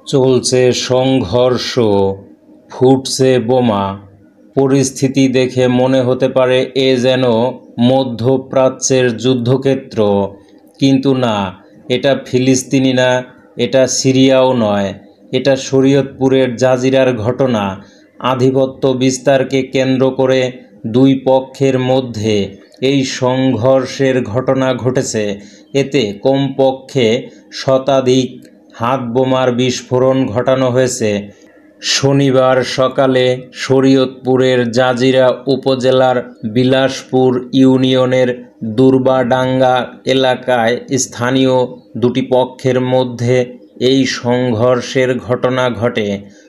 চলছে সংঘর্ষ, ফুটছে বোমা। পরিস্থিতি দেখে মনে হতে পারে এ যেন মধ্যপ্রাচ্যের যুদ্ধক্ষেত্র, কিন্তু না, এটা ফিলিস্তিনি না, এটা সিরিয়াও নয়, এটা শরীয়তপুরের জাজিরার ঘটনা। আধিপত্য বিস্তারকে কেন্দ্র করে দুই পক্ষের মধ্যে এই সংঘর্ষের ঘটনা ঘটেছে। এতে কমপক্ষে শতাধিক হাতবোমার বিস্ফোরণ ঘটানো হয়েছে। শনিবার সকালে শরীয়তপুরের জাজিরা উপজেলার বিলাসপুর ইউনিয়নের দুর্বাডাঙ্গা এলাকায় স্থানীয় দুটি পক্ষের মধ্যে এই সংঘর্ষের ঘটনা ঘটে।